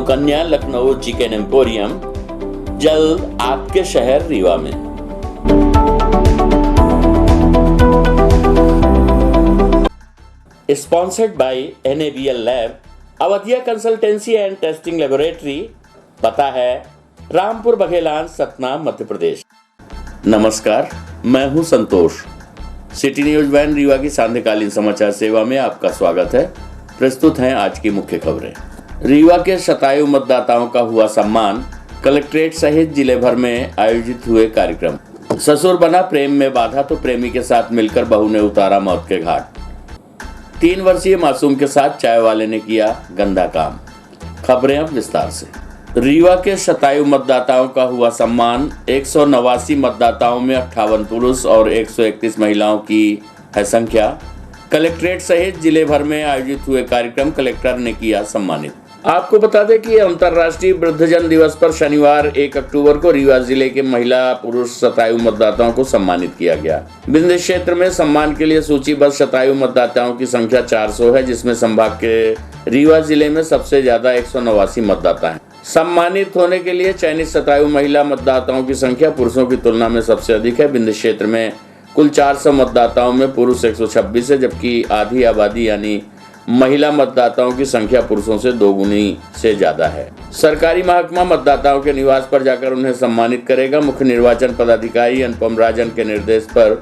Sukanya Lucknow chicken emporium जल्द आपके शहर रीवा में। Sponsored by NABL lab, Awadhiya consultancy and testing laboratory. पता है रामपुर बघेलान, सतना, मध्य प्रदेश। नमस्कार, मैं हूं संतोष। सिटी न्यूज वैन रीवा की सांध्यकालीन समाचार सेवा में आपका स्वागत है। प्रस्तुत हैं आज की मुख्य खबरें। रीवा के शतायु मतदाताओं का हुआ सम्मान। कलेक्ट्रेट सहित जिले भर में आयोजित हुए कार्यक्रम। ससुर बना प्रेम में बाधा तो प्रेमी के साथ मिलकर बहू ने उतारा मौत के घाट। 3 वर्षीय मासूम के साथ चाय वाले ने किया गंदा काम। खबरें अब विस्तार से। रीवा के शतायु मतदाताओं का हुआ सम्मान। 189 मतदाताओं में 58 पुरुष और 131 महिलाओं की है संख्या। कलेक्ट्रेट सहित जिले भर में आयोजित हुए कार्यक्रम कलेक्टर ने किया सम्मानित। आपको बता दें कि अंतर्राष्ट्रीय वृद्धजन दिवस पर शनिवार 1 अक्टूबर को रीवा जिले के महिला पुरुष शतायु मतदाताओं को सम्मानित किया गया। विंध्य क्षेत्र में सम्मान के लिए सूचीबद्ध शतायु मतदाताओं की संख्या 400 है, जिसमें संभाग के रीवा जिले में सबसे ज्यादा 189 मतदाता हैं। सम्मानित होने के लिए चयनित शतायु महिला मतदाताओं की संख्या पुरुषों की तुलना में सबसे अधिक है। विंध्य क्षेत्र में कुल 400 मतदाताओं में पुरुष 126 है, जबकि आधी आबादी यानी महिला मतदाताओं की संख्या पुरुषों से 2 गुनी से ज्यादा है। सरकारी महकमा मतदाताओं के निवास पर जाकर उन्हें सम्मानित करेगा। मुख्य निर्वाचन पदाधिकारी अनुपम राजन के निर्देश पर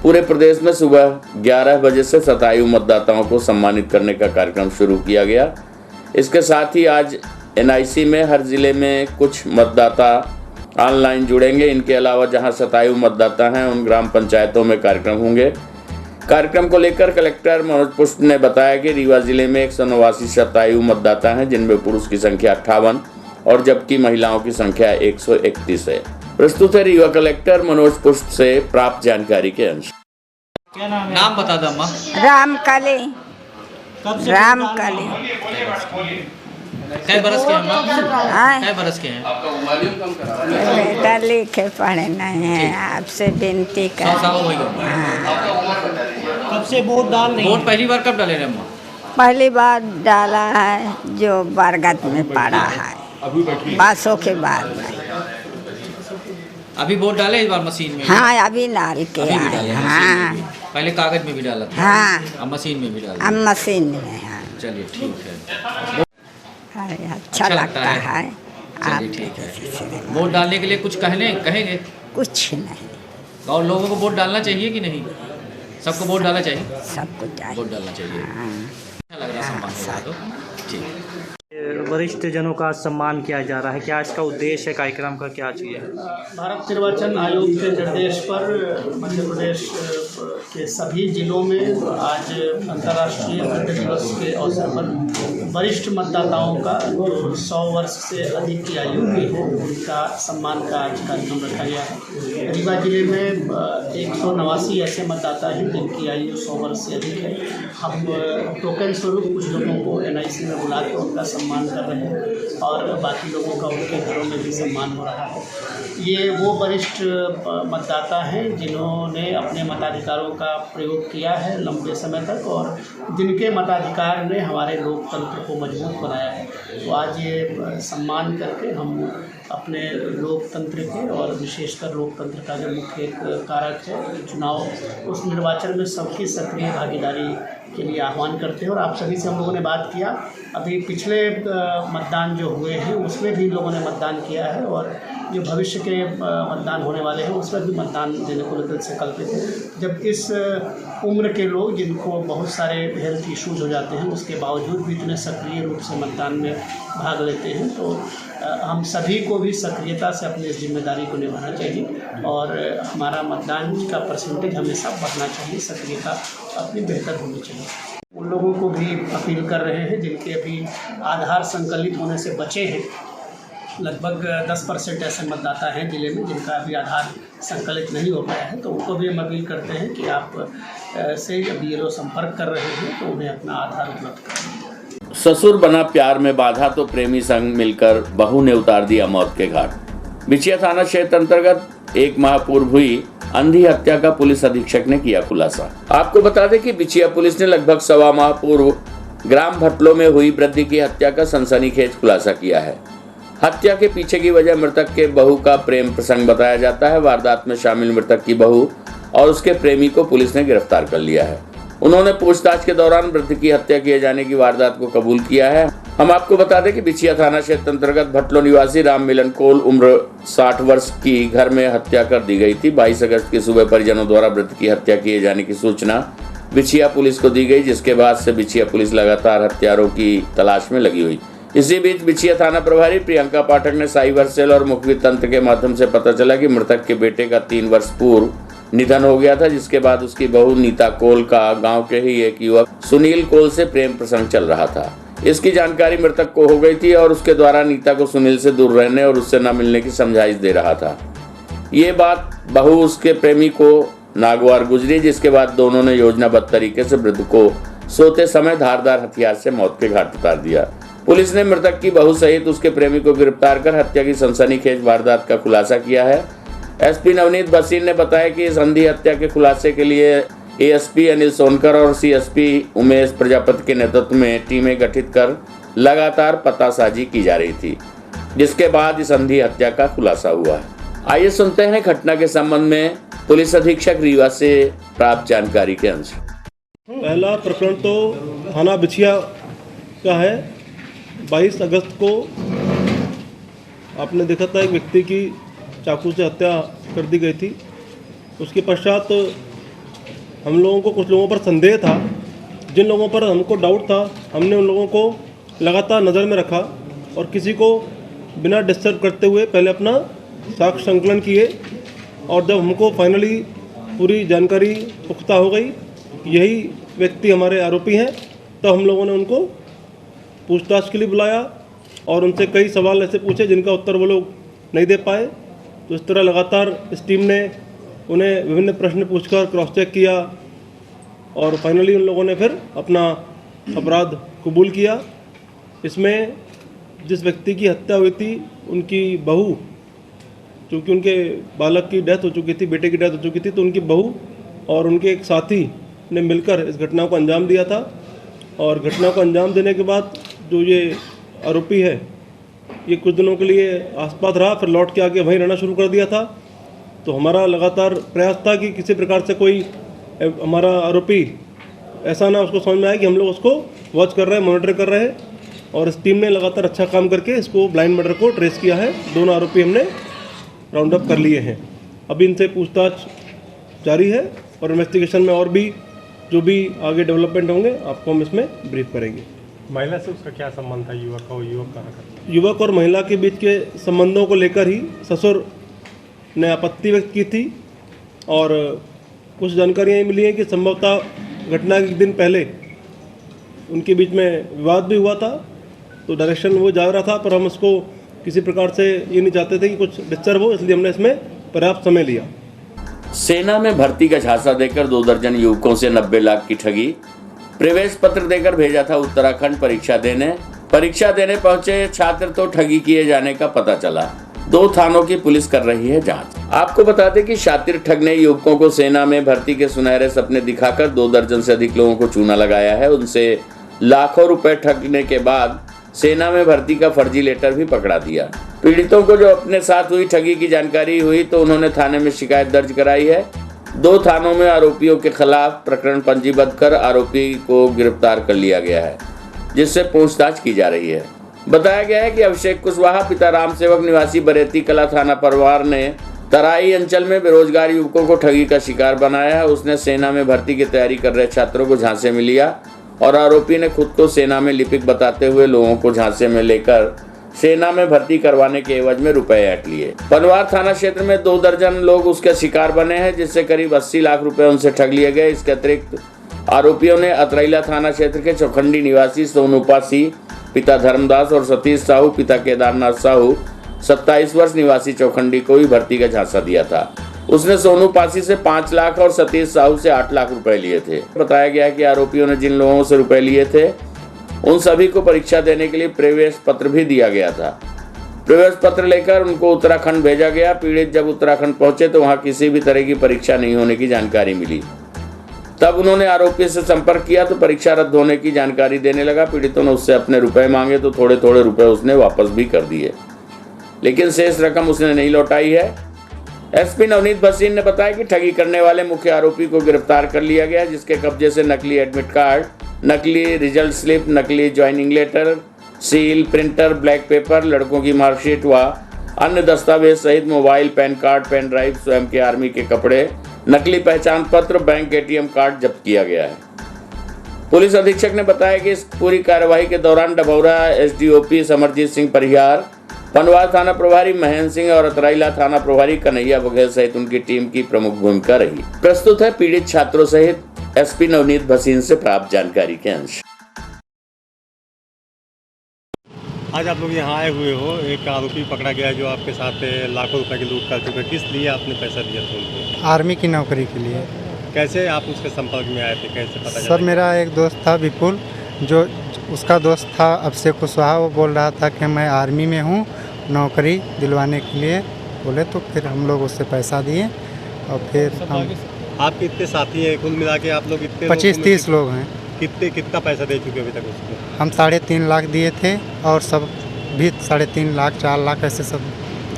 पूरे प्रदेश में सुबह 11 बजे से शतायु मतदाताओं को सम्मानित करने का कार्यक्रम शुरू किया गया। इसके साथ ही आज NIC में हर जिले में कुछ मतदाता ऑनलाइन जुड़ेंगे। इनके अलावा जहां शतायु मतदाता हैं उन ग्राम पंचायतों में कार्यक्रम होंगे। कार्यक्रम को लेकर कलेक्टर मनोज पुष्प ने बताया कि रीवा जिले में 189 शतायु मतदाता हैं, जिनमें पुरुष की संख्या 58 और जबकि महिलाओं की संख्या 131 है। प्रस्तुत है रीवा कलेक्टर मनोज पुष्प से प्राप्त जानकारी के अंश। क्या नाम है? नाम बता दो अम्मा। रामकाली। कब से रामकाली। कै बरस के हैं अम्मा? हाँ, कै बरस के हैं? बेटा लिखे पढ़े नहीं है, आपसे विनती 100 कर। साल हो गए। कब से वोट डाल रही वोट पहली बार कब डाले रे अम्मा? पहली बार डाला है जो बरगद में पड़ा है, बासों के बाद में। अभी वोट डाले इस बार मशीन में? हाँ, अभी डाल के अभी भी आए। डाले हैं हाँ मशीन में। पहले कागज में भी डाला था। हाँ, अब मशीन में भी डाला। अब मशीन में। हाँ, चलिए ठीक है। अरे अच्छा लगता है। चलिए ठीक है। वोट डालने के लिए कुछ कहेंगे? कुछ नहीं, और लोगों को वोट डालना चाहिए कि नहीं? सबको वोट डालना चाहिए? सबको चाहिए। वोट डालना चाहिए। हाँ। अच्छा लग रहा है सम्मान हो रहा है तो ठीक। वरिष्ठ जनों का सम्मान किया जा रहा है, क्या इसका उद्देश्य है? कार्यक्रम का क्या चीज़ है? भारत निर्वाचन आयोग के निर्देश पर मध्य प्रदेश के सभी जिलों में आज अंतर्राष्ट्रीय वृद्ध दिवस के अवसर पर वरिष्ठ मतदाताओं का जो 100 वर्ष से अधिक की आयु के हैं उनका सम्मान का आज कार्यक्रम रखा गया है। रीवा जिले में 189 ऐसे मतदाता हैं जिनकी आयु 100 वर्ष से अधिक है। हम टोकन स्वरूप कुछ लोगों को NIC में बुलाकर उनका सम्मान कर रहे हैं और बाकी लोगों का उनके घरों में भी सम्मान हो रहा है। ये वो वरिष्ठ मतदाता हैं जिन्होंने अपने मताधिकारों का प्रयोग किया है लंबे समय तक और जिनके मताधिकार ने हमारे लोकतंत्र को मजबूत बनाया है। तो आज ये सम्मान करके हम अपने लोकतंत्र के और विशेषकर लोकतंत्र का जो मुख्य एक कारक है चुनाव, उस निर्वाचन में सबकी सक्रिय भागीदारी के लिए आह्वान करते हैं। और आप सभी से हम लोगों ने बात किया, अभी पिछले मतदान जो हुए हैं उसमें भी लोगों ने मतदान किया है और जो भविष्य के मतदान होने वाले हैं उसमें भी मतदान देने को लेकर संकल्पित है। जब इस उम्र के लोग जिनको बहुत सारे हेल्थ इश्यूज हो जाते हैं उसके बावजूद भी इतने सक्रिय रूप से मतदान में भाग लेते हैं, तो हम सभी को भी सक्रियता से अपनी इस जिम्मेदारी को निभाना चाहिए और हमारा मतदान का परसेंटेज हमेशा बढ़ना चाहिए, सक्रियता अपनी बेहतर होनी चाहिए। उन लोगों को भी अपील कर रहे हैं जिनके अभी आधार संकलित होने से बचे हैं। लगभग 10% ऐसे मतदाता हैं जिले में जिनका अभी आधार संकलित नहीं हो पाया है, तो उनको भी हम अपील करते हैं कि आप से BLO संपर्क कर रहे हैं तो उन्हें अपना आधार उपलब्ध करें। ससुर बना प्यार में बाधा तो प्रेमी संग मिलकर बहू ने उतार दिया मौत के घाट। बिछिया थाना क्षेत्र अंतर्गत 1 माह पूर्व हुई अंधी हत्या का पुलिस अधीक्षक ने किया खुलासा। आपको बता दें कि बिछिया पुलिस ने लगभग 1.25 माह पूर्व ग्राम भटलो में हुई वृद्धि की हत्या का सनसनीखेज खुलासा किया है। हत्या के पीछे की वजह मृतक के बहू का प्रेम प्रसंग बताया जाता है। वारदात में शामिल मृतक की बहू और उसके प्रेमी को पुलिस ने गिरफ्तार कर लिया है। उन्होंने पूछताछ के दौरान वृद्ध की हत्या किए जाने की वारदात को कबूल किया है। हम आपको बता दें कि बिछिया थाना क्षेत्र अंतर्गत भटलो निवासी राम मिलन कोल उम्र 60 वर्ष की घर में हत्या कर दी गई थी। 22 अगस्त की सुबह परिजनों द्वारा वृद्ध की हत्या किए जाने की सूचना बिछिया पुलिस को दी गई, जिसके बाद से बिछिया पुलिस लगातार हत्यारों की तलाश में लगी हुई। इसी बीच बिछिया थाना प्रभारी प्रियंका पाठक ने साइबर सेल और मुखबिर तंत्र के माध्यम से पता चला कि मृतक के बेटे का 3 वर्ष पूर्व निधन हो गया था, जिसके बाद उसकी बहू नीता कोल का गांव के ही एक युवक सुनील कोल से प्रेम प्रसंग चल रहा था। इसकी जानकारी मृतक को हो गई थी और उसके द्वारा नीता को सुनील से दूर रहने और उससे न मिलने की समझाइश दे रहा था। ये बात बहू उसके प्रेमी को नागवार गुजरी, जिसके बाद दोनों ने योजनाबद्ध तरीके से वृद्ध को सोते समय धारदार हथियार से मौत के घाट उतार दिया। पुलिस ने मृतक की बहू सहित उसके प्रेमी को गिरफ्तार कर हत्या की सनसनीखेज वारदात का खुलासा किया है। एसपी नवनीत बसीन ने बताया कि इस अंधी हत्या के खुलासे के लिए एएसपी अनिल सोनकर और सीएसपी उमेश प्रजापति के नेतृत्व में टीमें गठित कर लगातार पतासाजी की जा रही थी, जिसके बाद इस अंधी हत्या का खुलासा हुआ है। आइए सुनते हैं घटना के संबंध में पुलिस अधीक्षक रीवा से प्राप्त जानकारी के अंश। पहला प्रकरण तो थाना बिछिया का है। 22 अगस्त को आपने देखा था एक व्यक्ति की चाकू से हत्या कर दी गई थी। उसके पश्चात हम लोगों को कुछ लोगों पर संदेह था। जिन लोगों पर हमको डाउट था हमने उन लोगों को लगातार नज़र में रखा और किसी को बिना डिस्टर्ब करते हुए पहले अपना साक्ष्य संकलन किए, और जब हमको फाइनली पूरी जानकारी पुख्ता हो गई यही व्यक्ति हमारे आरोपी हैं, तो हम लोगों ने उनको पूछताछ के लिए बुलाया और उनसे कई सवाल ऐसे पूछे जिनका उत्तर वो लोग नहीं दे पाए। तो इस तरह लगातार इस टीम ने उन्हें विभिन्न प्रश्न पूछकर क्रॉस चेक किया और फाइनली उन लोगों ने फिर अपना अपराध कबूल किया। इसमें जिस व्यक्ति की हत्या हुई थी उनकी बहू, चूँकि उनके बालक की डेथ हो चुकी थी, बेटे की डेथ हो चुकी थी, तो उनकी बहू और उनके एक साथी ने मिलकर इस घटना को अंजाम दिया था। और घटना को अंजाम देने के बाद जो ये आरोपी है ये कुछ दिनों के लिए आसपास रहा, फिर लौट के आके वहीं रहना शुरू कर दिया था। तो हमारा लगातार प्रयास था कि किसी प्रकार से कोई हमारा आरोपी ऐसा ना उसको समझ में आए कि हम लोग उसको वॉच कर रहे हैं, मॉनिटर कर रहे हैं। और इस टीम ने लगातार अच्छा काम करके इसको ब्लाइंड मर्डर को ट्रेस किया है। दोनों आरोपी हमने राउंड अप कर लिए हैं। अभी इनसे पूछताछ जारी है और इन्वेस्टिगेशन में और भी जो भी आगे डेवलपमेंट होंगे आपको हम इसमें ब्रीफ करेंगे। महिला से उसका क्या संबंध था? युवक का, युवक का युवक और महिला के बीच के संबंधों को लेकर ही ससुर ने आपत्ति व्यक्त की थी और कुछ जानकारियाँ ये मिली हैं कि संभवतः घटना के एक दिन पहले उनके बीच में विवाद भी हुआ था। तो डायरेक्शन वो जा रहा था, पर हम उसको किसी प्रकार से ये नहीं चाहते थे कि कुछ डिस्टर्ब हो, इसलिए हमने इसमें पर्याप्त समय लिया। सेना में भर्ती का झांसा देकर 2 दर्जन युवकों से 90 लाख की ठगी। प्रवेश पत्र देकर भेजा था उत्तराखंड परीक्षा देने पहुंचे छात्र तो ठगी किए जाने का पता चला। 2 थानों की पुलिस कर रही है जांच। आपको बता दें कि शातिर ठग ने युवकों को सेना में भर्ती के सुनहरे सपने दिखाकर 2 दर्जन से अधिक लोगों को चूना लगाया है। उनसे लाखों रुपए ठगने के बाद सेना में भर्ती का फर्जी लेटर भी पकड़ा दिया। पीड़ितों को जो अपने साथ हुई ठगी की जानकारी हुई तो उन्होंने थाने में शिकायत दर्ज कराई है। 2 थानों में आरोपियों के खिलाफ प्रकरण पंजीबद्ध कर आरोपी को गिरफ्तार कर लिया गया है, जिससे पूछताछ की जा रही है। बताया गया है कि अभिषेक कुशवाहा पिता राम सेवक निवासी बरेती कला थाना परिवार ने तराई अंचल में बेरोजगार युवकों को ठगी का शिकार बनाया है। उसने सेना में भर्ती की तैयारी कर रहे छात्रों को झांसे में लिया और आरोपी ने खुद को सेना में लिपिक बताते हुए लोगों को झांसे में लेकर सेना में भर्ती करवाने के एवज में रुपए ऐंठ लिए। पनवार थाना क्षेत्र में 2 दर्जन लोग उसके शिकार बने हैं, जिससे करीब 80 लाख रुपए उनसे ठग लिए गए। इसके अतिरिक्त आरोपियों ने अतरैला थाना क्षेत्र के चौखंडी निवासी सोनू पासी पिता धर्मदास और सतीश साहू पिता केदारनाथ साहू 27 वर्ष निवासी चौखंडी को ही भर्ती का झांसा दिया था। उसने सोनू पासी से 5 लाख और सतीश साहू से 8 लाख रुपए लिए थे। बताया गया है कि आरोपियों ने जिन लोगों से रुपए लिए थे उन सभी को परीक्षा देने के लिए प्रवेश पत्र भी दिया गया था। प्रवेश पत्र लेकर उनको उत्तराखंड भेजा गया। पीड़ित जब उत्तराखंड पहुंचे तो वहां किसी भी तरह की परीक्षा नहीं होने की जानकारी मिली। तब उन्होंने आरोपी से संपर्क किया तो परीक्षा रद्द होने की जानकारी देने लगा। पीड़ितों ने उससे अपने रुपए मांगे तो थोड़े थोड़े रुपए उसने वापस भी कर दिए, लेकिन शेष रकम उसने नहीं लौटाई है। एसपी नवनीत भसीन ने बताया कि ठगी करने वाले मुख्य आरोपी को गिरफ्तार कर लिया गया, जिसके कब्जे से नकली एडमिट कार्ड, नकली रिजल्ट स्लिप, नकली joining letter, seal, printer, black paper, लड़कों की मार्कशीट व अन्य दस्तावेज सहित mobile, PAN card, pen drive, स्वयं के आर्मी के कपड़े, नकली पहचान पत्र, बैंक एटीएम कार्ड जब्त किया गया है। पुलिस अधीक्षक ने बताया कि इस पूरी कार्यवाही के दौरान डभौरा एसडीओपी समरजीत सिंह परिहार, पनवार थाना प्रभारी महेंद्र सिंह और अतराइला थाना प्रभारी कन्हैया बघेल सहित उनकी टीम की प्रमुख भूमिका रही। प्रस्तुत है पीड़ित छात्रों सहित एसपी नवनीत भसीन से प्राप्त जानकारी के अंश। आज आप लोग यहाँ आए हुए हो, एक आरोपी पकड़ा गया है जो आपके साथ लाखों रुपए की लूट कर चुका है। किस लिए आपने पैसा दिया था उनको? आर्मी की नौकरी के लिए। कैसे आप उसके संपर्क में आए थे, कैसे पता सर, मेरा एक दोस्त था विपुल, जो उसका दोस्त था अभिषेक कुशवाहा। वो बोल रहा था कि मैं आर्मी में हूँ, नौकरी दिलवाने के लिए बोले, तो फिर हम लोग उससे पैसा दिए और फिर हम। आप कितने साथी हैं? कुल मिला के आप लोग कितने? 25-30 लोग हैं। कितना पैसा दे चुके अभी तक उसको? हम 3.5 लाख दिए थे और सब भी 3.5 लाख 4 लाख ऐसे सब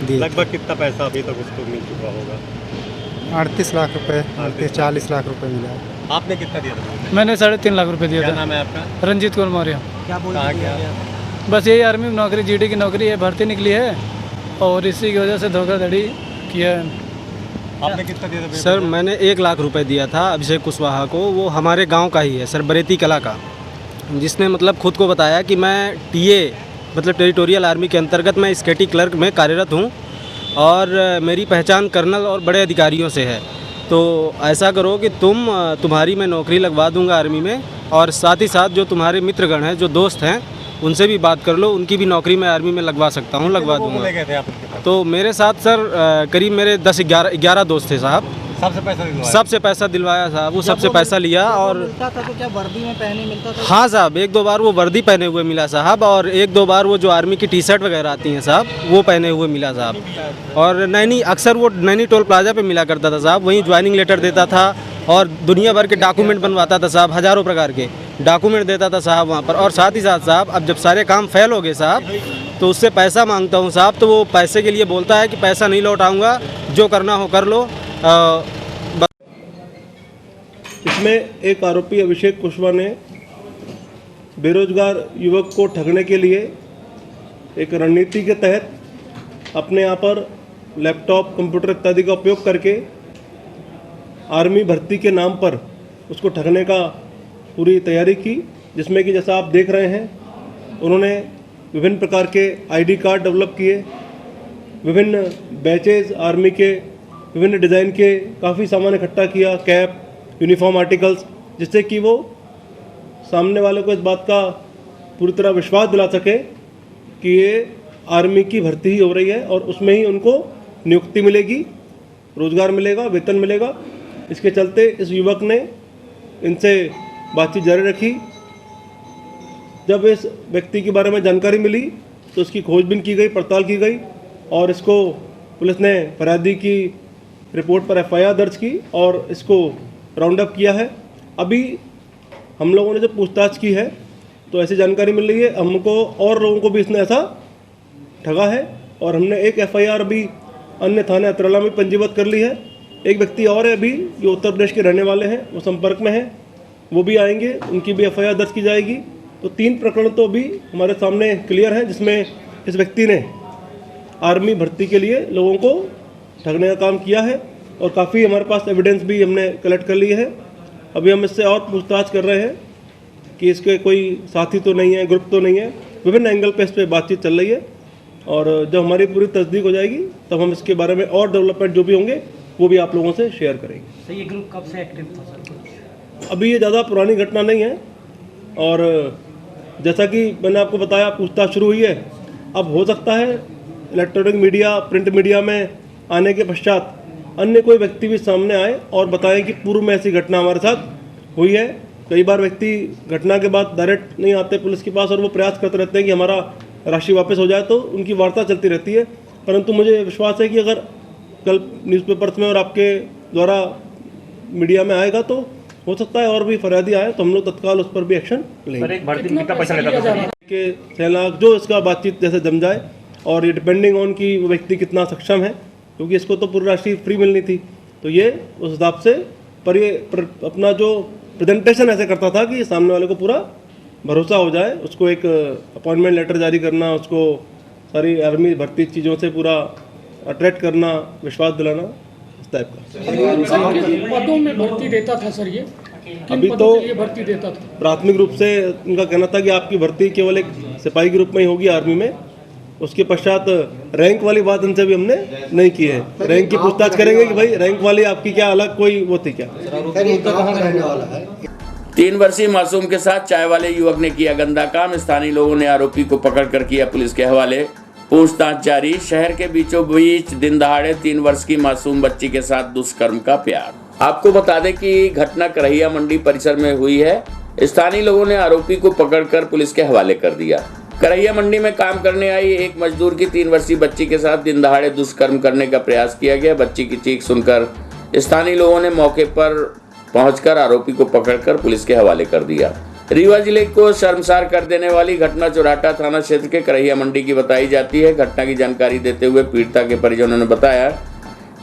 दिए। लगभग कितना पैसा अभी तक उसको मिल चुका होगा? 38 लाख रुपए, 40 लाख रुपए मिला। आपने कितना दिया था? मैंने 3.5 लाख रुपए दिया था। क्या नाम है आपका? रंजीत कुमार मौर्य। क्या बोल बस यही आर्मी में नौकरी, जीडी की नौकरी है, भर्ती निकली है और इसी की वजह से धोखाधड़ी किया है। आपने कितना दिया था? सर, मैंने 1 लाख रुपए दिया था अभिषेक कुशवाहा को। वो हमारे गांव का ही है सर, बरेती कला का, जिसने मतलब खुद को बताया कि मैं टीए मतलब टेरिटोरियल आर्मी के अंतर्गत मैं स्केटी क्लर्क में कार्यरत हूं और मेरी पहचान कर्नल और बड़े अधिकारियों से है। तो ऐसा करो कि तुम्हारी मैं नौकरी लगवा दूंगा आर्मी में, और साथ ही साथ जो तुम्हारे मित्रगण हैं, जो दोस्त हैं, उनसे भी बात कर लो, उनकी भी नौकरी मैं आर्मी में लगवा सकता हूँ, लगवा दूंगा। तो मेरे साथ सर करीब मेरे 10-11 दोस्त थे साहब। सबसे पैसा दिलवाया साहब। वो सबसे पैसा लिया। और मिलता था तो क्या वर्दी में पहने मिलता था? हाँ साहब, 1-2 बार वो वर्दी पहने हुए मिला साहब, और 1-2 बार वो जो आर्मी की टी-शर्ट वगैरह आती हैं साहब, वो पहने हुए मिला साहब। और अक्सर वो नैनी टोल प्लाजा पे मिला करता था साहब, वहीं ज्वाइनिंग लेटर देता था और दुनिया भर के डॉक्यूमेंट बनवाता था साहब, हज़ारों प्रकार के डॉक्यूमेंट देता था साहब वहाँ पर। और साथ ही साथ साहब, अब जब सारे काम फेल हो गए साहब, तो उससे पैसा मांगता हूँ साहब, तो वो पैसे के लिए बोलता है कि पैसा नहीं लौटाऊँगा, जो करना हो कर लो। इसमें एक आरोपी अभिषेक कुशवाहा ने बेरोजगार युवक को ठगने के लिए एक रणनीति के तहत अपने यहाँ पर लैपटॉप, कंप्यूटर इत्यादि का उपयोग करके आर्मी भर्ती के नाम पर उसको ठगने का पूरी तैयारी की, जिसमें कि जैसा आप देख रहे हैं उन्होंने विभिन्न प्रकार के आईडी कार्ड डेवलप किए, विभिन्न बैचेज आर्मी के विभिन्न डिज़ाइन के काफ़ी सामान इकट्ठा किया, कैप, यूनिफॉर्म आर्टिकल्स, जिससे कि वो सामने वाले को इस बात का पूरी तरह विश्वास दिला सके कि ये आर्मी की भर्ती ही हो रही है और उसमें ही उनको नियुक्ति मिलेगी, रोज़गार मिलेगा, वेतन मिलेगा। इसके चलते इस युवक ने इनसे बातचीत जारी रखी। जब इस व्यक्ति के बारे में जानकारी मिली तो उसकी खोजबीन की गई, पड़ताल की गई और इसको पुलिस ने फरियादी की रिपोर्ट पर एफआईआर दर्ज की और इसको राउंड अप किया है। अभी हम लोगों ने जब पूछताछ की है तो ऐसी जानकारी मिल रही है हमको और लोगों को भी इसने ऐसा ठगा है और हमने एक एफआईआर अभी अन्य थाने अतराला में पंजीबद्ध कर ली है। एक व्यक्ति और है अभी जो उत्तर प्रदेश के रहने वाले हैं, वो संपर्क में हैं, वो भी आएंगे, उनकी भी एफआईआर दर्ज की जाएगी। तो 3 प्रकरण तो अभी हमारे सामने क्लियर हैं जिसमें इस व्यक्ति ने आर्मी भर्ती के लिए लोगों को ठगने का काम किया है और काफ़ी हमारे पास एविडेंस भी हमने कलेक्ट कर ली है। अभी हम इससे और पूछताछ कर रहे हैं कि इसके कोई साथी तो नहीं है, ग्रुप तो नहीं है। विभिन्न एंगल पे इस पर बातचीत चल रही है और जब हमारी पूरी तस्दीक हो जाएगी तब हम इसके बारे में और डेवलपमेंट जो भी होंगे वो भी आप लोगों से शेयर करेंगे। सर, ये ग्रुप कब से एक्टिव था सर? अभी ये ज़्यादा पुरानी घटना नहीं है और जैसा कि मैंने आपको बताया पूछताछ शुरू हुई है। अब हो सकता है इलेक्ट्रॉनिक मीडिया, प्रिंट मीडिया में आने के पश्चात अन्य कोई व्यक्ति भी सामने आए और बताएं कि पूर्व में ऐसी घटना हमारे साथ हुई है। कई बार व्यक्ति घटना के बाद डायरेक्ट नहीं आते पुलिस के पास और वो प्रयास करते रहते हैं कि हमारा राशि वापस हो जाए, तो उनकी वार्ता चलती रहती है। परंतु मुझे विश्वास है कि अगर कल न्यूज़पेपर्स में और आपके द्वारा मीडिया में आएगा तो हो सकता है और भी फरियादी आए तो हम लोग तत्काल उस पर भी एक्शन लेंगे। एक भर्ती में कितना पैसा लेता था? कि 6 लाख जो इसका बातचीत जैसे जम जाए, और ये डिपेंडिंग ऑन कि वो व्यक्ति कितना सक्षम है, क्योंकि इसको तो पूरी राशि फ्री मिलनी थी, तो ये उस हिसाब से पर ये अपना जो प्रेजेंटेशन ऐसे करता था कि सामने वाले को पूरा भरोसा हो जाए, उसको एक अपॉइंटमेंट लेटर जारी करना, उसको सारी आर्मी भर्ती चीज़ों से पूरा अट्रैक्ट करना, विश्वास दिलाना, इस टाइप का। पदों में भर्ती देता था सर ये? अभी तो भर्ती देता था? प्राथमिक रूप से उनका कहना था कि आपकी भर्ती केवल एक सिपाही के रूप में ही होगी आर्मी में, उसके पश्चात रैंक वाली बात उनसे भी हमने नहीं की है। रैंक की पूछताछ करेंगे कि भाई रैंक वाली आपकी क्या अलग कोई वो थी क्या। 3 वर्षीय मासूम के साथ चाय वाले युवक ने किया गंदा काम। स्थानीय लोगों ने आरोपी को पकड़कर किया पुलिस के हवाले। पूछताछ जारी। शहर के बीचों बीच दिन दहाड़े 3 वर्ष की मासूम बच्ची के साथ दुष्कर्म का प्यार। आपको बता दें कि घटना करहिया मंडी परिसर में हुई है। स्थानीय लोगों ने आरोपी को पकड़कर पुलिस के हवाले कर दिया। करहिया मंडी में काम करने आई एक मजदूर की 3 वर्षीय बच्ची के साथ दिन दहाड़े दुष्कर्म करने का प्रयास किया गया। बच्ची की चीख सुनकर स्थानीय लोगों ने मौके पर पहुंचकर आरोपी को पकड़कर पुलिस के हवाले कर दिया। रीवा जिले को शर्मसार कर देने वाली घटना चौराटा थाना क्षेत्र के करहिया मंडी की बताई जाती है। घटना की जानकारी देते हुए पीड़िता के परिजनों ने बताया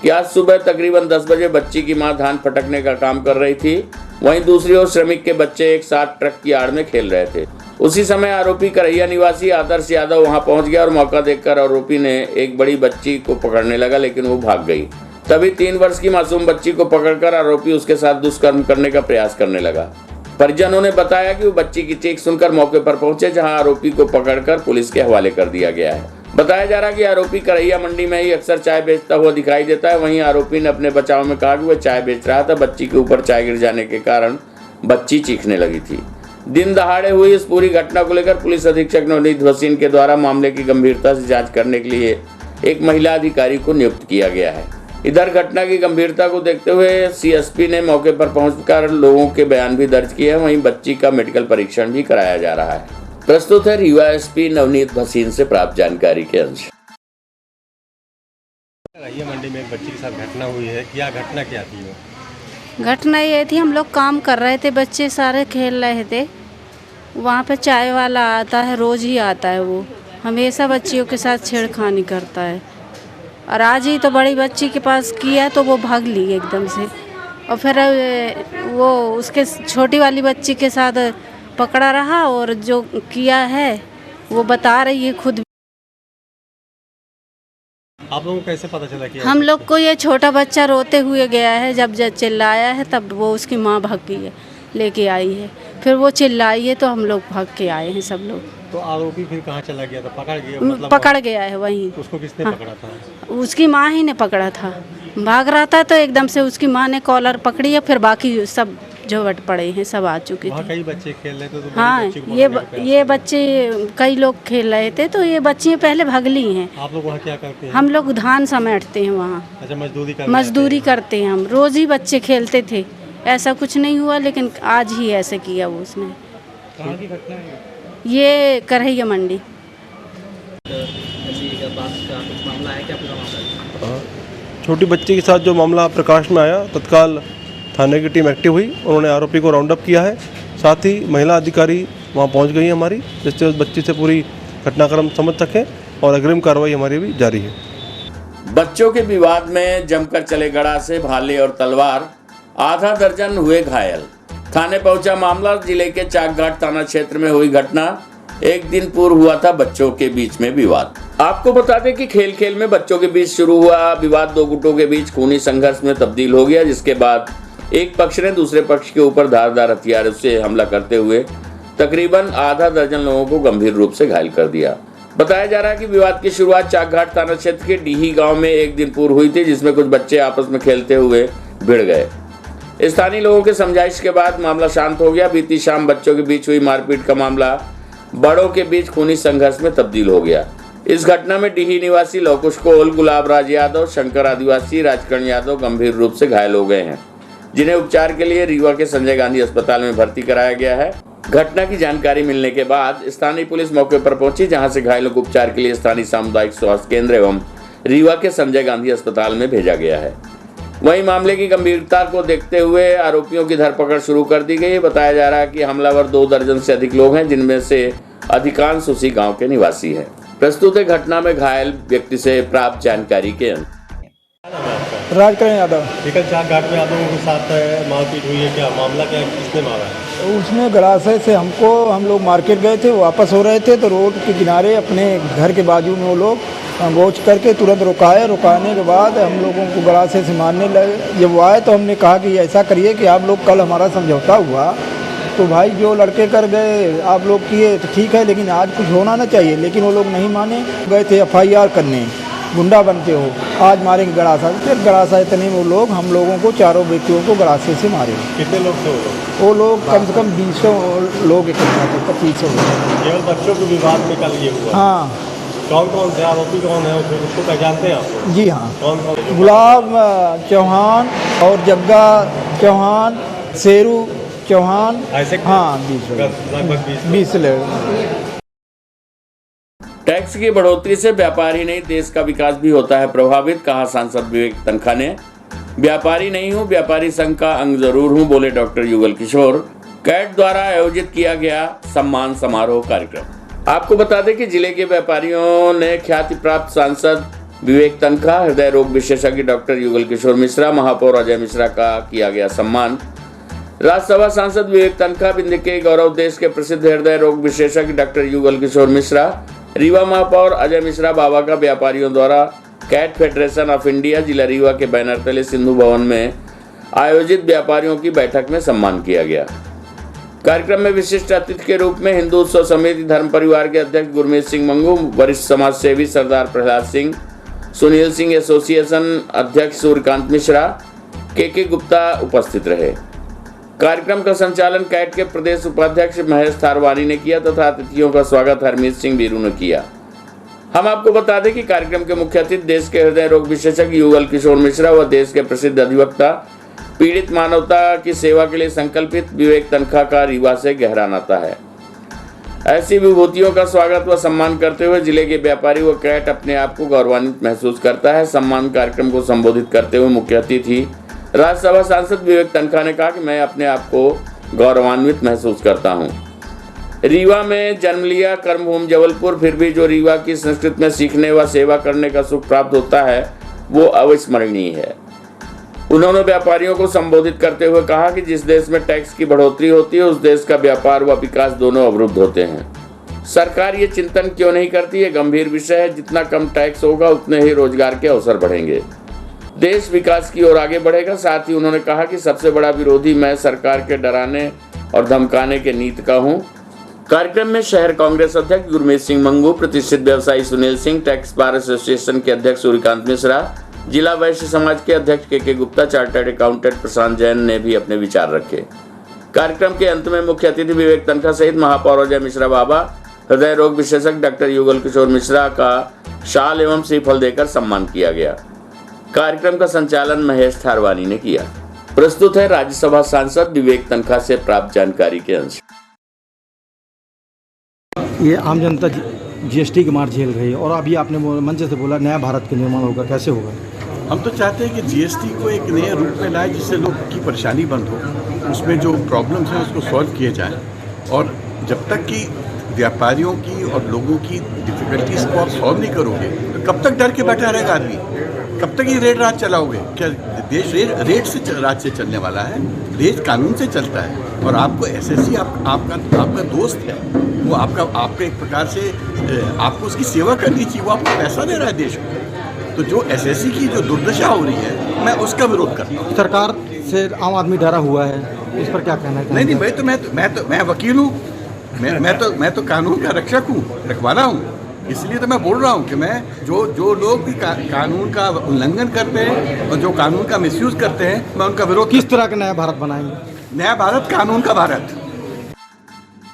कि आज सुबह तकरीबन 10 बजे बच्ची की मां धान फटकने का काम कर रही थी। वहीं दूसरी ओर श्रमिक के बच्चे एक साथ ट्रक की आड़ में खेल रहे थे। उसी समय आरोपी करहिया निवासी आदर्श यादव वहां पहुंच गया और मौका देखकर आरोपी ने एक बड़ी बच्ची को पकड़ने लगा, लेकिन वो भाग गई। तभी 3 वर्ष की मासूम बच्ची को पकड़कर आरोपी उसके साथ दुष्कर्म करने का प्रयास करने लगा। परिजनों ने बताया कि वो बच्ची की चीख सुनकर मौके पर पहुंचे, जहां आरोपी को पकड़कर पुलिस के हवाले कर दिया गया है। बताया जा रहा है कि आरोपी करहिया मंडी में ही अक्सर चाय बेचता हुआ दिखाई देता है। वहीं आरोपी ने अपने बचाव में कहा कि वह चाय बेच रहा था। बच्ची के ऊपर चाय गिर जाने के कारण बच्ची चीखने लगी थी। दिन दहाड़े हुई इस पूरी घटना को लेकर पुलिस अधीक्षक नवनीत भसीन के द्वारा मामले की गंभीरता से जांच करने के लिए एक महिला अधिकारी को नियुक्त किया गया है। इधर घटना की गंभीरता को देखते हुए सीएसपी ने मौके पर पहुंचकर लोगों के बयान भी दर्ज किए हैं। वहीं बच्ची का मेडिकल परीक्षण भी कराया जा रहा है। प्रस्तुत है रीवा एसपी नवनीत भसीन से प्राप्त जानकारी के अंश। करहिया मंडी में एक बच्ची के साथ घटना हुई है, क्या घटना क्या थी वो? घटना ये थी, हम लोग काम कर रहे थे, बच्चे सारे खेल रहे थे। वहाँ पे चाय वाला आता है, रोज़ ही आता है। वो हमेशा बच्चियों के साथ छेड़खानी करता है। और आज ही तो बड़ी बच्ची के पास किया तो वो भाग ली एकदम से, और फिर वो उसके छोटी वाली बच्ची के साथ पकड़ा रहा, और जो किया है वो बता रही है खुद। आप लोगों को कैसे पता चला कि हम लोग को ये छोटा बच्चा रोते हुए गया है, जब चिल्लाया है तब वो उसकी माँ भाग गई है, लेके आई है। फिर वो चिल्लाई है तो हम लोग भाग के आए हैं सब लोग। तो आरोपी फिर कहाँ चला गया था? पकड़ गया मतलब? पकड़ गया है वहीं। उसको किसने पकड़ा था? उसकी माँ ही ने पकड़ा था। भाग रहा था तो एकदम से उसकी माँ ने कॉलर पकड़ी है, फिर बाकी सब जो बट पड़े हैं सब आ चुके थे। कई बच्चे खेल रहे थे तो हाँ, ये बच्चे कई लोग खेल रहे थे, तो ये बच्चियाँ पहले भागली हैं। आप लोग वहाँ क्या करते हैं? हम लोग धान समेटते हैं वहाँ। अच्छा, मजदूरी करते हैं हम। रोज़ ही बच्चे खेलते थे, ऐसा कुछ नहीं हुआ, लेकिन आज ही ऐसे किया वो उसने। कहाँ की घटना है ये करहिया मंडी। मामला है क्या? पूरा मामला छोटी बच्ची के साथ जो मामला प्रकाश में आया, तत्काल थाने की टीम एक्टिव हुई। उन्होंने आरोपी को राउंड अप किया है। साथ ही महिला अधिकारी वहां पहुंच गई है हमारी, जिससे उस बच्ची से पूरी घटनाक्रम समझ सकें, और अग्रिम कार्रवाई हमारी भी जारी है। बच्चों के विवाद में जमकर चले गड़ासे, भाले और तलवार। आधा दर्जन हुए घायल। थाने पहुंचा मामला। जिले के चाकघाट थाना क्षेत्र में हुई घटना। एक दिन पूर्व हुआ था बच्चों के बीच में विवाद। आपको बता दें कि खेल खेल में बच्चों के बीच शुरू हुआ विवाद 2 गुटों के बीच खूनी संघर्ष में तब्दील हो गया, जिसके बाद एक पक्ष ने दूसरे पक्ष के ऊपर धारदार हथियारों से हमला करते हुए तकरीबन आधा दर्जन लोगों को गंभीर रूप से घायल कर दिया। बताया जा रहा है कि विवाद की शुरुआत चाकघाट थाना क्षेत्र के डीही गांव में एक दिन पूर्व हुई थी, जिसमें कुछ बच्चे आपस में खेलते हुए भिड़ गए। स्थानीय लोगों के समझाइश के बाद मामला शांत हो गया। बीती शाम बच्चों के बीच हुई मारपीट का मामला बड़ों के बीच खूनी संघर्ष में तब्दील हो गया। इस घटना में डीही निवासी लौकुश कोल, गुलाब राज यादव, शंकर आदिवासी, राजकर्ण यादव गंभीर रूप से घायल हो गए हैं, जिन्हें उपचार के लिए रीवा के संजय गांधी अस्पताल में भर्ती कराया गया है। घटना की जानकारी मिलने के बाद स्थानीय पुलिस मौके पर पहुंची, जहां से घायलों को उपचार के लिए स्थानीय सामुदायिक स्वास्थ्य केंद्र एवं रीवा के संजय गांधी अस्पताल में भेजा गया है। वहीं मामले की गंभीरता को देखते हुए आरोपियों की धरपकड़ शुरू कर दी गई। बताया जा रहा है कि हमलावर 2 दर्जन से अधिक लोग हैं, जिनमें से अधिकांश उसी गांव के निवासी हैं। प्रस्तुत है घटना में घायल व्यक्ति से प्राप्त जानकारी के राजकरण यादव। एक चार घाट में यादवों के साथ मारपीट हुई है, क्या मामला क्या है, किसने मारा है? उसने गड़ासे से हम लोग मार्केट गए थे, वापस हो रहे थे तो रोड के किनारे अपने घर के बाजू में वो लोग गौच करके तुरंत रुकाने के बाद हम लोगों को गड़ासे से मारने लगे। जब वो आए तो हमने कहा कि ऐसा करिए कि आप लोग कल हमारा समझौता हुआ तो भाई जो लड़के कर गए आप लोग किए तो ठीक है, लेकिन आज कुछ होना ना चाहिए, लेकिन वो लोग नहीं माने। गए थे FIR करने, गुंडा बनते हो, आज मारेंगे गड़ासा। फिर गड़ासा इतने वो लोग हम लोगों को, चारों व्यक्तियों को गड़ासे से मारे। कितने लोग थे वो लोग कम से कम 200 लोग इकट्ठा थे, 2500 लोग। केवल बच्चों के विवाद में कल ये हुआ? हाँ। कौन कौन से आरोपी कौन है, उसको पहचानते हैं आप? जी हाँ, कौन? गुलाब चौहान और जग्गा चौहान, शेरू चौहान। ऐसे हाँ, 20 लोग। टैक्स की बढ़ोतरी से व्यापार ही नहीं देश का विकास भी होता है प्रभावित, कहा सांसद विवेक तनखा ने। व्यापारी नहीं हूँ, व्यापारी संघ का अंग जरूर हूँ, बोले डॉक्टर युगल किशोर। कैट द्वारा आयोजित किया गया सम्मान समारोह कार्यक्रम। आपको बता दें कि जिले के व्यापारियों ने ख्याति प्राप्त सांसद विवेक तनखा, हृदय रोग विशेषज्ञ डॉक्टर युगल किशोर मिश्रा, महापौर अजय मिश्रा का किया गया सम्मान। राज्यसभा सांसद विवेक तनखा, बिंद के गौरव देश के प्रसिद्ध हृदय रोग विशेषज्ञ डॉक्टर युगल किशोर मिश्रा, रीवा महापौर अजय मिश्रा बाबा का व्यापारियों द्वारा कैट फेडरेशन ऑफ इंडिया जिला रीवा के बैनर तले सिंधु भवन में आयोजित व्यापारियों की बैठक में सम्मान किया गया। कार्यक्रम में विशिष्ट अतिथि के रूप में हिंदू उत्सव समिति धर्म परिवार के अध्यक्ष गुरमीत सिंह मंगू, वरिष्ठ समाज सेवी सरदार प्रहलाद सिंह, सुनील सिंह एसोसिएशन अध्यक्ष सूर्यकांत मिश्रा, के गुप्ता उपस्थित रहे। कार्यक्रम का संचालन कैट के प्रदेश उपाध्यक्ष महेश थारवानी ने किया तथा अतिथियों का स्वागत हरमीत सिंह बीरू ने किया। हम आपको बता दें कि कार्यक्रम के मुख्य अतिथि देश के हृदय रोग विशेषज्ञ युगल किशोर मिश्रा व देश के प्रसिद्ध अधिवक्ता, पीड़ित मानवता की सेवा के लिए संकल्पित विवेक तनखा का रीवा से गहरा नाता है। ऐसी विभूतियों का स्वागत व सम्मान करते हुए जिले के व्यापारी व कैट अपने आप को गौरवान्वित महसूस करता है। सम्मान कार्यक्रम को संबोधित करते हुए मुख्य अतिथि राज्यसभा सांसद विवेक तनखा ने कहा कि मैं अपने आप को गौरवान्वित महसूस करता हूं। रीवा में जन्म लिया, कर्मभूमि जबलपुर, फिर भी जो रीवा की संस्कृति में सीखने व सेवा करने का सुख प्राप्त होता है वो अविस्मरणीय है। उन्होंने व्यापारियों को संबोधित करते हुए कहा कि जिस देश में टैक्स की बढ़ोतरी होती है उस देश का व्यापार व विकास दोनों अवरुद्ध होते हैं। सरकार ये चिंतन क्यों नहीं करती, ये गंभीर विषय है। जितना कम टैक्स होगा उतने ही रोजगार के अवसर बढ़ेंगे, देश विकास की ओर आगे बढ़ेगा। साथ ही उन्होंने कहा कि सबसे बड़ा विरोधी मैं सरकार के डराने और धमकाने के नीति का हूं। कार्यक्रम में शहर कांग्रेस अध्यक्ष गुरमीत सिंह मंगू, प्रतिष्ठित व्यवसायी Sunil Singh, tax bar association के अध्यक्ष सूर्यकांत मिश्रा, जिला वैश्य समाज के अध्यक्ष के गुप्ता, चार्टर्ड अकाउंटेंट प्रशांत जैन ने भी अपने विचार रखे। कार्यक्रम के अंत में मुख्य अतिथि विवेक तनखा सहित महापौर अजय मिश्रा बाबा, हृदय रोग विशेषज्ञ डॉक्टर युगल किशोर मिश्रा का शाल एवं श्रीफल देकर सम्मान किया गया। कार्यक्रम का संचालन महेश थारवानी ने किया। प्रस्तुत है राज्यसभा सांसद विवेक तनखा से प्राप्त जानकारी के अंश। ये आम जनता GST की मार झेल रही है और अभी आपने मंच से बोला नया भारत का निर्माण होगा, कैसे होगा? हम तो चाहते हैं कि GST को एक नए रूप में लाए जिससे लोग की परेशानी बंद हो, उसमें जो प्रॉब्लम्स हैं उसको सॉल्व किए जाएं। और जब तक कि व्यापारियों की और लोगों की डिफिकल्टीज को आप सॉल्व नहीं करोगे तो कब तक डर के बैठा रहेगा आदमी? कब तक ये रेट राज चलाओगे? क्या देश रेट से राज से चलने वाला है? देश कानून से चलता है। और आपको SSC आपका दोस्त है, वो आपका एक प्रकार से आपको उसकी सेवा करनी चाहिए। वो आपको पैसा दे रहा है देश को। तो जो SSC की जो दुर्दशा हो रही है मैं उसका विरोध करता हूँ। सरकार से आम आदमी डरा हुआ है, इस पर क्या कहना है? नहीं, मैं वकील हूँ, मैं तो कानून का रक्षक हूँ, रखवाला हूँ। इसलिए तो मैं बोल रहा हूँ कि मैं जो लोग भी कानून का उल्लंघन करते हैं और जो कानून का मिसयूज करते हैं मैं उनका विरोध। किस तरह का नया भारत बनाएंगे? नया भारत, कानून का भारत।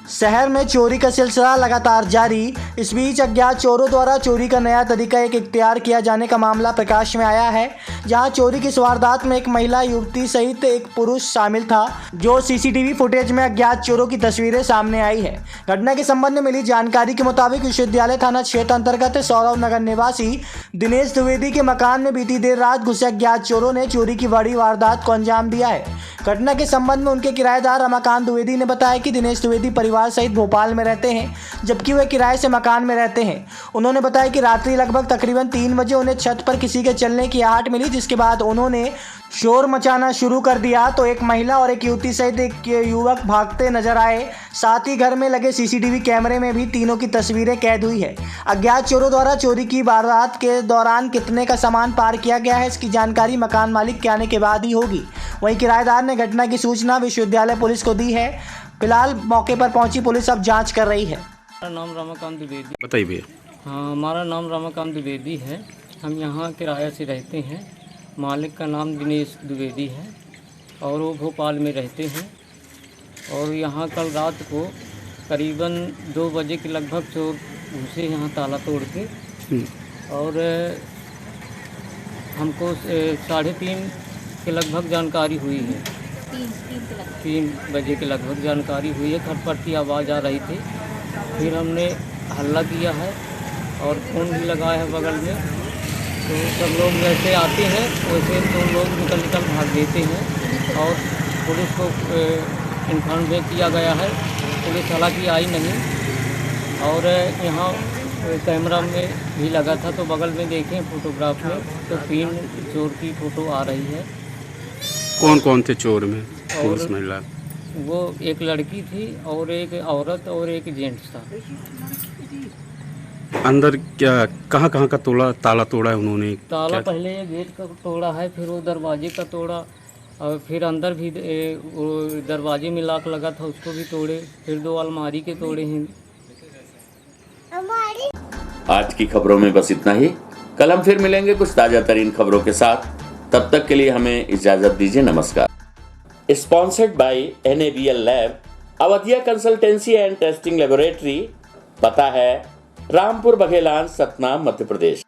शहर में चोरी का सिलसिला लगातार जारी। इस बीच अज्ञात चोरों द्वारा चोरी का नया तरीका इख्तियार किया जाने का मामला प्रकाश में आया है, जहां चोरी की इस वारदात में एक महिला युवती सहित एक पुरुष शामिल था, जो सीसीटीवी फुटेज में अज्ञात चोरों की तस्वीरें सामने आई है। घटना के संबंध में मिली जानकारी के मुताबिक विश्वविद्यालय थाना क्षेत्र अंतर्गत सौरभ नगर निवासी दिनेश द्विवेदी के मकान में बीती देर रात घुसे अज्ञात चोरों ने चोरी की बड़ी वारदात को अंजाम दिया है। घटना के संबंध में उनके किराएदार रमाकांत द्विवेदी ने बताया कि दिनेश द्विवेदी परिवार सहित भोपाल में रहते हैं, जबकि वे किराए से मकान में रहते हैं। उन्होंने बताया कि रात्रि लगभग तकरीबन 3 बजे उन्हें छत पर किसी के चलने की आहट मिली, जिसके बाद उन्होंने शोर मचाना शुरू कर दिया तो एक महिला और एक युवती सहित एक युवक भागते नजर आए। साथ ही घर में लगे सीसीटीवी कैमरे में भी तीनों की तस्वीरें कैद हुई है। अज्ञात चोरों द्वारा चोरी की वारदात के दौरान कितने का सामान पार किया गया है, इसकी जानकारी मकान मालिक के आने के बाद ही होगी। वहीं किराएदार ने घटना की सूचना विश्वविद्यालय पुलिस को दी है। फिलहाल मौके पर पहुंची पुलिस अब जांच कर रही है। हमारा नाम रमाकांत द्विवेदी। बताइए भैया। हाँ, हमारा नाम रमाकांत द्विवेदी है। हम यहाँ किराया से रहते हैं। मालिक का नाम दिनेश द्विवेदी है और वो भोपाल में रहते हैं। और यहाँ कल रात को करीबन 2 बजे के लगभग चोर घुसे यहाँ ताला तोड़ के, और हमको 3:30 के लगभग जानकारी हुई है। 3 बजे के लगभग जानकारी हुई है। खटपट की आवाज़ आ रही थी। फिर हमने हल्ला किया है और फ़ोन भी लगाया है बगल में, तो सब लोग जैसे आते हैं वैसे 2 लोग निकल भाग देते हैं और पुलिस को इन्फॉर्म किया गया है। पुलिस हालांकि आई नहीं, और यहाँ कैमरा में भी लगा था तो बगल में देखें फोटोग्राफ में तो 3 चोर की फ़ोटो आ रही है। कौन कौन थे चोर में? पुरुष महिला? वो एक लड़की थी और एक औरत और एक जेंट्स था। अंदर क्या कहाँ का ताला तोड़ा है उन्होंने? ताला पहले गेट का तोड़ा है, फिर वो दरवाजे का तोड़ा, और फिर अंदर भी वो दरवाजे में लॉक लगा था उसको भी तोड़े, फिर 2 अलमारी के तोड़े हैं। आज की खबरों में बस इतना ही। कल हम फिर मिलेंगे कुछ ताजा तरीन खबरों के साथ। तब तक के लिए हमें इजाजत दीजिए। नमस्कार। Sponsored by NABL lab, Awadhiya consultancy and testing laboratory. पता है रामपुर बघेलान, सतना, मध्य प्रदेश।